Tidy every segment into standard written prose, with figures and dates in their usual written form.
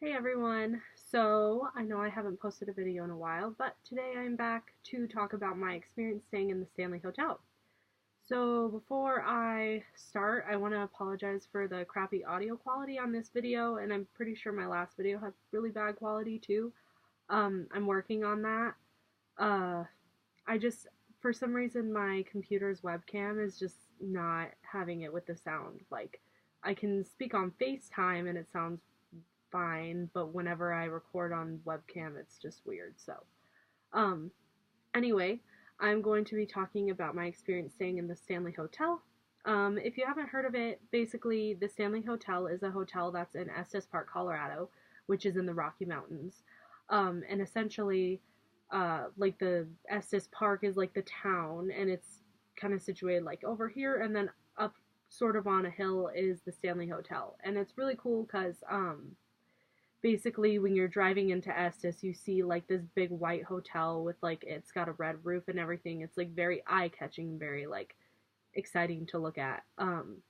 Hey everyone! So, I know I haven't posted a video in a while, but today I'm back to talk about my experience staying in the Stanley Hotel. So, before I start, I want to apologize for the crappy audio quality on this video, and I'm pretty sure my last video had really bad quality too. I'm working on that. Uh, I just, for some reason, my computer's webcam is just not having it with the sound. Like, I can speak on FaceTime and it sounds fine, but whenever I record on webcam, it's just weird. So, um, anyway, I'm going to be talking about my experience staying in the Stanley Hotel. If you haven't heard of it, basically, the Stanley Hotel is a hotel that's in Estes Park, Colorado, which is in the Rocky Mountains. And essentially, like the Estes Park is like the town, and it's kind of situated like over here, and then up sort of on a hill is the Stanley Hotel. And it's really cool because, basically when you're driving into Estes, you see like this big white hotel with like it's got a red roof and everything. It's like very eye-catching, very like exciting to look at. And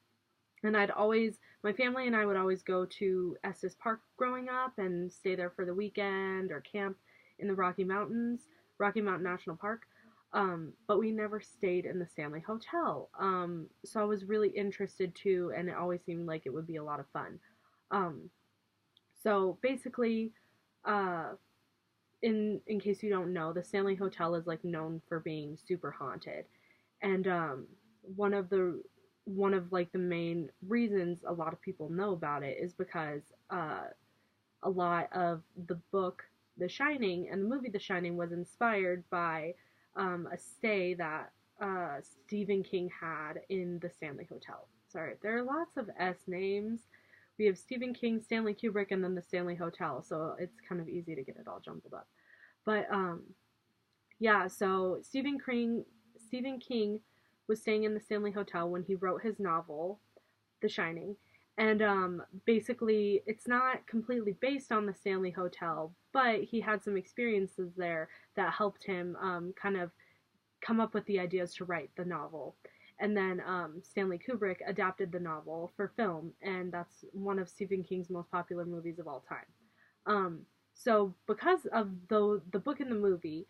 my family and I would always go to Estes Park growing up and stay there for the weekend or camp in the Rocky Mountains, Rocky Mountain National Park. But we never stayed in the Stanley Hotel. So I was really interested too, and it always seemed like it would be a lot of fun. Um, so basically, uh, in case you don't know, the Stanley Hotel is like known for being super haunted, and one of the one of like the main reasons a lot of people know about it is because a lot of the book The Shining and the movie The Shining was inspired by a stay that Stephen King had in the Stanley Hotel. Sorry, there are lots of S names. We have Stephen King, Stanley Kubrick, and then the Stanley Hotel, so it's kind of easy to get it all jumbled up. But yeah, so Stephen King was staying in the Stanley Hotel when he wrote his novel, The Shining. And basically, it's not completely based on the Stanley Hotel, but he had some experiences there that helped him kind of come up with the ideas to write the novel. And then Stanley Kubrick adapted the novel for film, and that's one of Stephen King's most popular movies of all time. Um, so because of the book and the movie,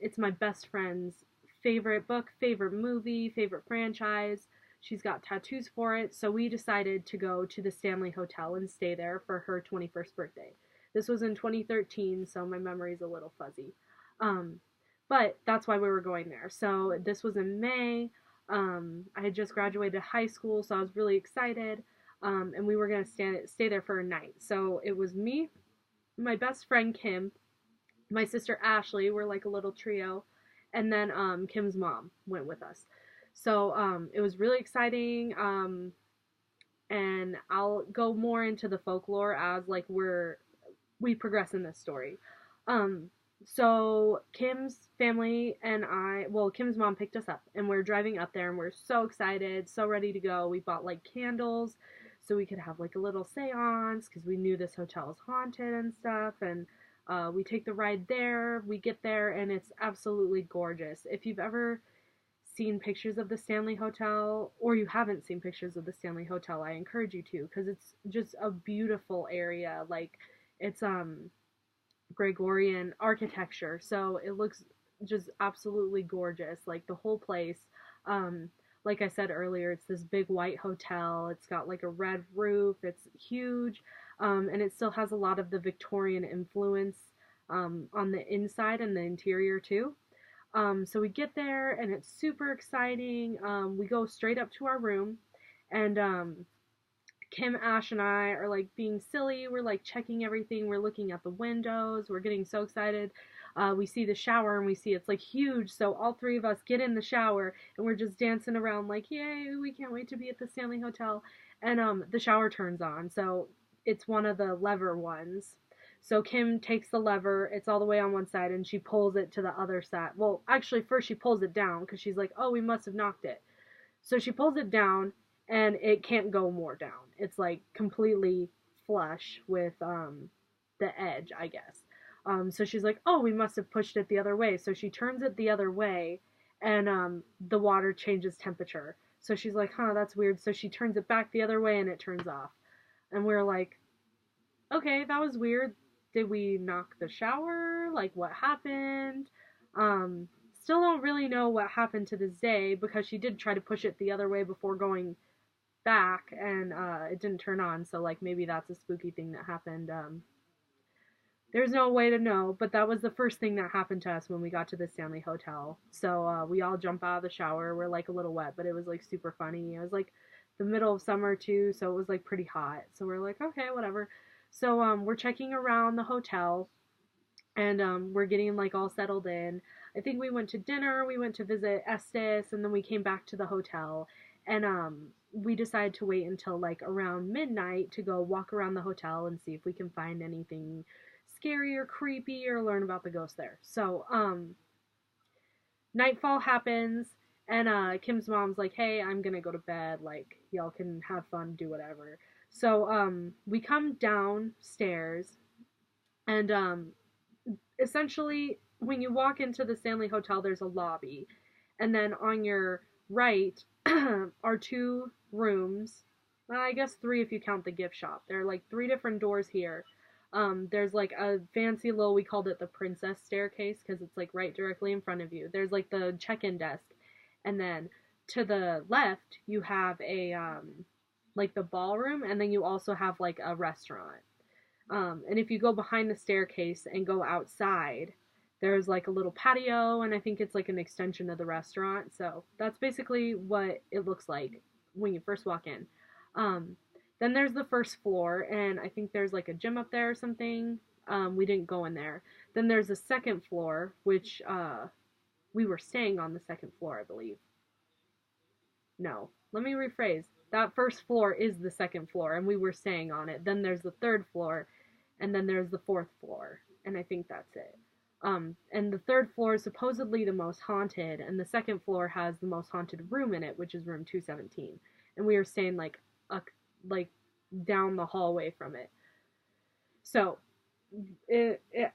it's my best friend's favorite book, favorite movie, favorite franchise. She's got tattoos for it, so we decided to go to the Stanley Hotel and stay there for her 21st birthday. This was in 2013, so my memory's a little fuzzy. Um, but that's why we were going there. So this was in May. I had just graduated high school, so I was really excited. And we were going to stay there for a night. So it was me, my best friend Kim, my sister Ashley, we're like a little trio, and then Kim's mom went with us. So it was really exciting. And I'll go more into the folklore as like we progress in this story. Um, so Kim's family and Kim's mom picked us up, and we're driving up there, and we're so excited, so ready to go. We bought like candles so we could have like a little seance because we knew this hotel is haunted and stuff. And we take the ride there. We get there, and it's absolutely gorgeous. If you've ever seen pictures of the Stanley Hotel, or you haven't seen pictures of the Stanley Hotel, I encourage you to, because it's just a beautiful area. Like, it's Gregorian architecture, so it looks just absolutely gorgeous. Like the whole place, like I said earlier, it's this big white hotel. It's got like a red roof. It's huge, and it still has a lot of the Victorian influence on the inside and the interior too. So we get there, and it's super exciting. We go straight up to our room, and Kim, Ash, and I are like being silly. We're like checking everything. We're looking at the windows. We're getting so excited. We see the shower, and we see it's like huge. So all three of us get in the shower, and we're just dancing around like, yay, we can't wait to be at the Stanley Hotel. And the shower turns on. So it's one of the lever ones. So Kim takes the lever. It's all the way on one side, and she pulls it to the other side. Well, actually, first she pulls it down because she's like, oh, we must have knocked it. So she pulls it down, and it can't go more down. It's like completely flush with the edge, I guess. So she's like, oh, we must have pushed it the other way. So she turns it the other way, and the water changes temperature. So she's like, huh, that's weird. So she turns it back the other way, and it turns off. And we're like, okay, that was weird. Did we knock the shower? Like, what happened? Um, Still don't really know what happened to this day because she did try to push it the other way before going back, and it didn't turn on. So, like, maybe that's a spooky thing that happened. There's no way to know, but that was the first thing that happened to us when we got to the Stanley Hotel. So we all jump out of the shower. We're like a little wet, but it was like super funny. It was like the middle of summer too, so it was like pretty hot. So we're like, okay, whatever. So we're checking around the hotel, and we're getting like all settled in. I think we went to dinner. We went to visit Estes, and then we came back to the hotel, and we decided to wait until like around midnight to go walk around the hotel and see if we can find anything scary or creepy or learn about the ghost there. So, nightfall happens, and Kim's mom's like, "Hey, I'm gonna go to bed. Like, y'all can have fun, do whatever." So, we come downstairs, and essentially, when you walk into the Stanley Hotel, there's a lobby, and then on your right are two rooms. I guess three if you count the gift shop. There are like three different doors here. There's like a fancy little, we called it the princess staircase because it's like right directly in front of you. There's like the check-in desk, and then to the left you have a like the ballroom, and then you also have like a restaurant. And if you go behind the staircase and go outside, there's like a little patio, and I think it's like an extension of the restaurant. So that's basically what it looks like when you first walk in. Um, then there's the first floor, and I think there's like a gym up there or something. We didn't go in there. Then there's a second floor, which we were staying on the second floor, I believe. No, let me rephrase. That first floor is the second floor, and we were staying on it. Then there's the third floor, and then there's the fourth floor, and I think that's it. And the third floor is supposedly the most haunted, and the second floor has the most haunted room in it, which is room 217. And we were staying like down the hallway from it. So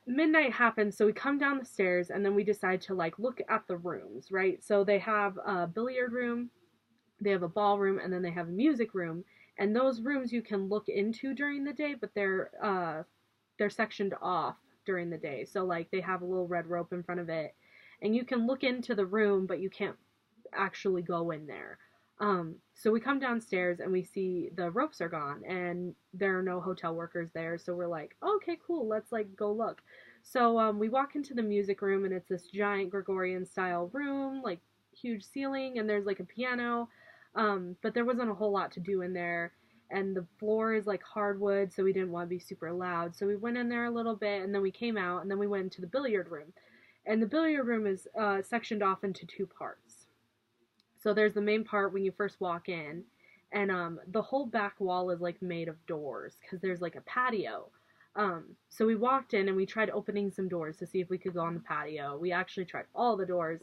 midnight happens, so we come down the stairs, and then we decide to like look at the rooms, right? So they have a billiard room, they have a ballroom, and then they have a music room. And those rooms you can look into during the day, but they're sectioned off during the day. So like they have a little red rope in front of it, and you can look into the room, but you can't actually go in there. So we come downstairs and we see the ropes are gone and there are no hotel workers there. So we're like, okay, cool, let's like go look. So we walk into the music room, and it's this giant Gregorian style room, like huge ceiling, and there's like a piano. But there wasn't a whole lot to do in there. And the floor is like hardwood, so we didn't want to be super loud. So we went in there a little bit, and then we came out, and then we went into the billiard room. And the billiard room is sectioned off into two parts. So there's the main part when you first walk in, and the whole back wall is like made of doors because there's like a patio. So we walked in and we tried opening some doors to see if we could go on the patio. We actually tried all the doors.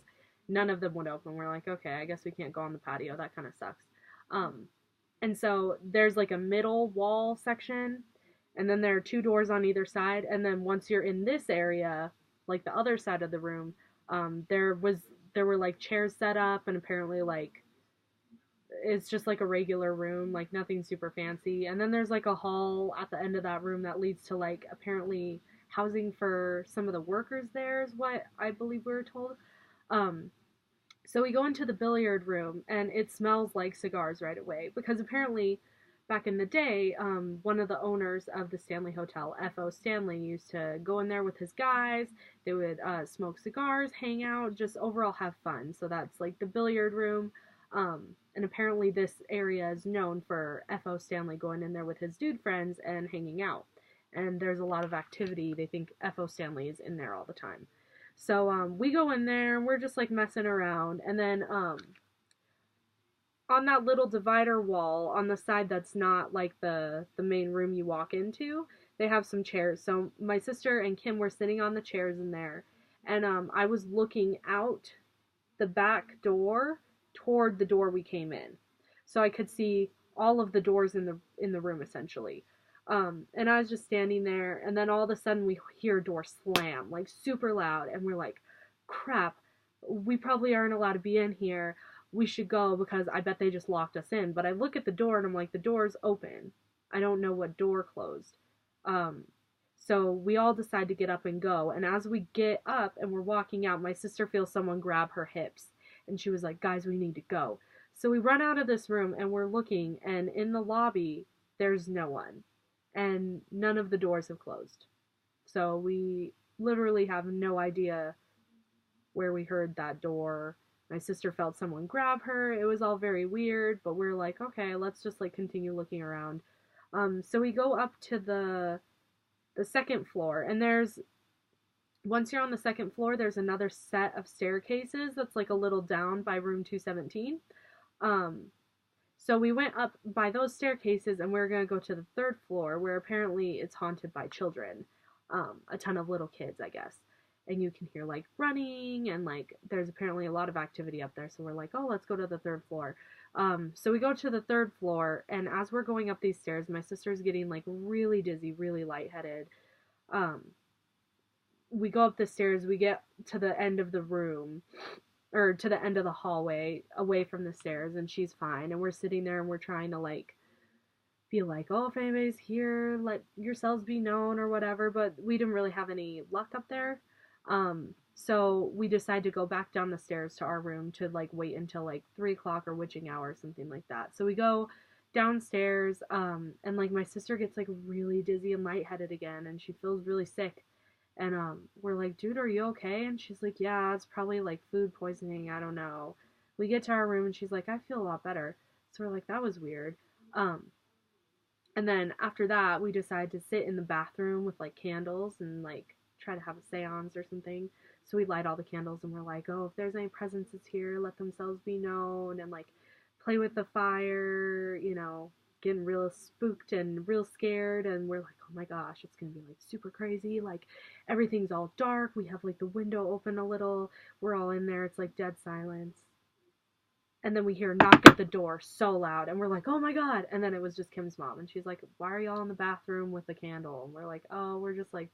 None of them would open. We're like, okay, I guess we can't go on the patio. That kind of sucks. Um, and so there's like a middle wall section, and then there are two doors on either side. And then once you're in this area, like the other side of the room, there were like chairs set up, and apparently like it's just like a regular room, like nothing super fancy. And then there's like a hall at the end of that room that leads to like apparently housing for some of the workers there, is what I believe we were told. Um, so we go into the billiard room, and it smells like cigars right away because apparently back in the day, one of the owners of the Stanley Hotel, F.O. Stanley, used to go in there with his guys. They would smoke cigars, hang out, just overall have fun. So that's like the billiard room. And apparently this area is known for F.O. Stanley going in there with his dude friends and hanging out. And there's a lot of activity. They think F.O. Stanley is in there all the time. So we go in there, and we're just like messing around. And then on that little divider wall on the side that's not like the main room you walk into, they have some chairs. So my sister and Kim were sitting on the chairs in there, and I was looking out the back door toward the door we came in, so I could see all of the doors in the room essentially. And I was just standing there, and then all of a sudden we hear a door slam like super loud, and we're like, crap, we probably aren't allowed to be in here. We should go because I bet they just locked us in. But I look at the door, and I'm like, the door's open. I don't know what door closed. So we all decide to get up and go. And as we get up and we're walking out, my sister feels someone grab her hips. And she was like, guys, we need to go. So we run out of this room and we're looking. And in the lobby, there's no one. And none of the doors have closed. So we literally have no idea where we heard that door. My sister felt someone grab her. It was all very weird, but we're like, okay, let's just like continue looking around. So we go up to the second floor, and there's once you're on the second floor, there's another set of staircases that's like a little down by room 217. Um, so we went up by those staircases, and we're gonna go to the third floor, where apparently it's haunted by children, a ton of little kids, I guess. And you can hear like running, and like there's apparently a lot of activity up there. So we're like, oh, let's go to the third floor. So we go to the third floor, and as we're going up these stairs, my sister's getting like really dizzy, really lightheaded. Um, we go up the stairs, we get to the end of the room, or to the end of the hallway, away from the stairs, and she's fine. And we're sitting there and we're trying to like be like, oh, if anybody's here, let yourselves be known or whatever. But we didn't really have any luck up there. So we decide to go back down the stairs to our room to like wait until like 3 o'clock or witching hour or something like that. So we go downstairs, and like my sister gets like really dizzy and lightheaded again, and she feels really sick. And we're like, dude, are you okay? And she's like, yeah, it's probably like food poisoning. I don't know. We get to our room and she's like, I feel a lot better. So we're like, that was weird. And then after that, we decide to sit in the bathroom with like candles and like try to have a seance or something. So we light all the candles and we're like, oh, if there's any presences here, let themselves be known, and like play with the fire, you know, getting real spooked and real scared. And we're like, oh my gosh, it's gonna be like super crazy. Like everything's all dark. We have like the window open a little. We're all in there. It's like dead silence. And then we hear a knock at the door so loud, and we're like, oh my god. And then it was just Kim's mom, and she's like, why are y'all in the bathroom with the candle? And we're like, oh, we're just like,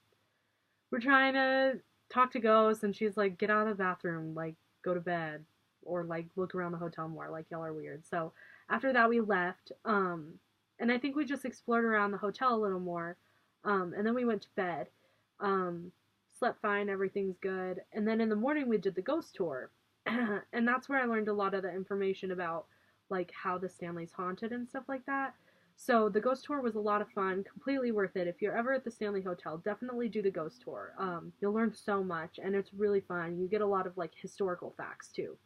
we're trying to talk to ghosts. And she's like, get out of the bathroom, like go to bed, or like look around the hotel more, like y'all are weird. So after that we left, and I think we just explored around the hotel a little more, and then we went to bed, slept fine, everything's good. And then in the morning we did the ghost tour. And that's where I learned a lot of the information about like how the Stanley's haunted and stuff like that. So the ghost tour was a lot of fun, completely worth it. If you're ever at the Stanley Hotel, definitely do the ghost tour. You'll learn so much, and it's really fun. You get a lot of like historical facts too.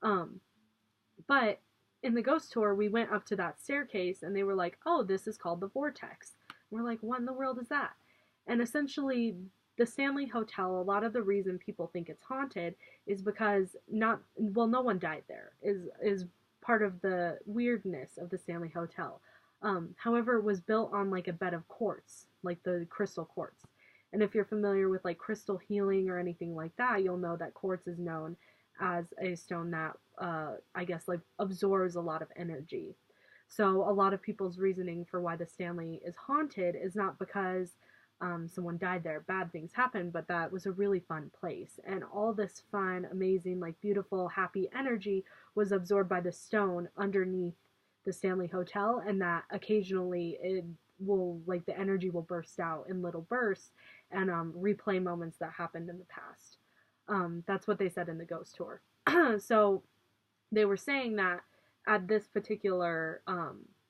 Um, but in the ghost tour, we went up to that staircase, and they were like, "Oh, this is called the Vortex." And we're like, "What in the world is that?" And essentially, the Stanley Hotel, a lot of the reason people think it's haunted is because no one died there. Is part of the weirdness of the Stanley Hotel. However, it was built on like a bed of quartz, like the crystal quartz. And if you're familiar with like crystal healing or anything like that, you'll know that quartz is known as a stone that, I guess, like absorbs a lot of energy. So a lot of people's reasoning for why the Stanley is haunted is not because someone died there, bad things happened, but that was a really fun place. And all this fun, amazing, like beautiful, happy energy was absorbed by the stone underneath the Stanley Hotel, and that occasionally it will, like, the energy will burst out in little bursts and replay moments that happened in the past. That's what they said in the ghost tour. So they were saying that at this particular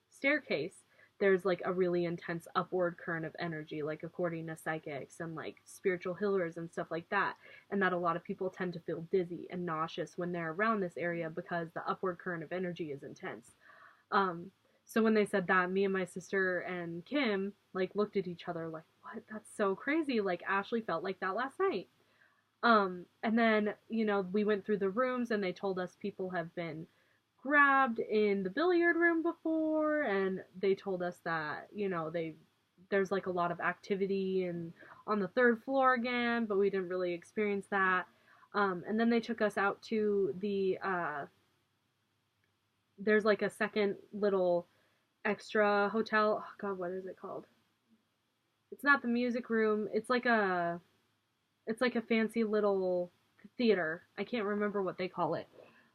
staircase, there's like a really intense upward current of energy, like according to psychics and like spiritual healers and stuff like that, and that a lot of people tend to feel dizzy and nauseous when they're around this area because the upward current of energy is intense. So when they said that, me and my sister and Kim like looked at each other like, what? That's so crazy. Like Ashley felt like that last night. And then, you know, we went through the rooms and they told us people have been grabbed in the billiard room before, and they told us that, you know, there's like a lot of activity and on the third floor again, but we didn't really experience that. And then they took us out to the there's like a second little extra hotel. Oh god, what is it called? It's not the music room. It's like a fancy little theater. I can't remember what they call it.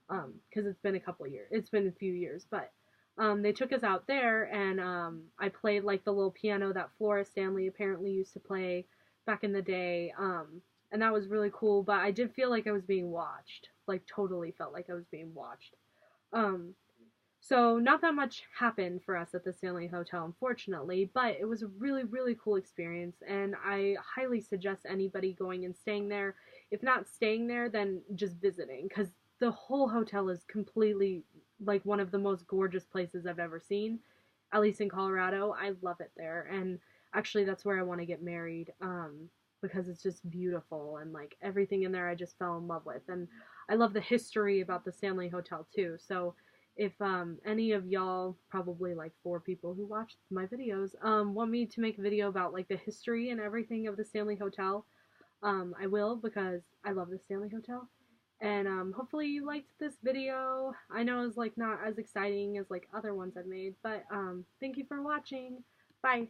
Because it's been a few years, but They took us out there, and I played like the little piano that Flora Stanley apparently used to play back in the day. And that was really cool, but I did feel like I was being watched. Like, totally felt like I was being watched. Um, so not that much happened for us at the Stanley Hotel, unfortunately, but it was a really, really cool experience, and I highly suggest anybody going and staying there. If not staying there, then just visiting, because the whole hotel is completely like one of the most gorgeous places I've ever seen, at least in Colorado. I love it there, and actually that's where I want to get married, because it's just beautiful, and like everything in there I just fell in love with, and I love the history about the Stanley Hotel too. So if any of y'all, probably like 4 people who watch my videos, want me to make a video about like the history and everything of the Stanley Hotel, I will, because I love the Stanley Hotel. And hopefully you liked this video. I know it's like not as exciting as like other ones I've made, but thank you for watching. Bye.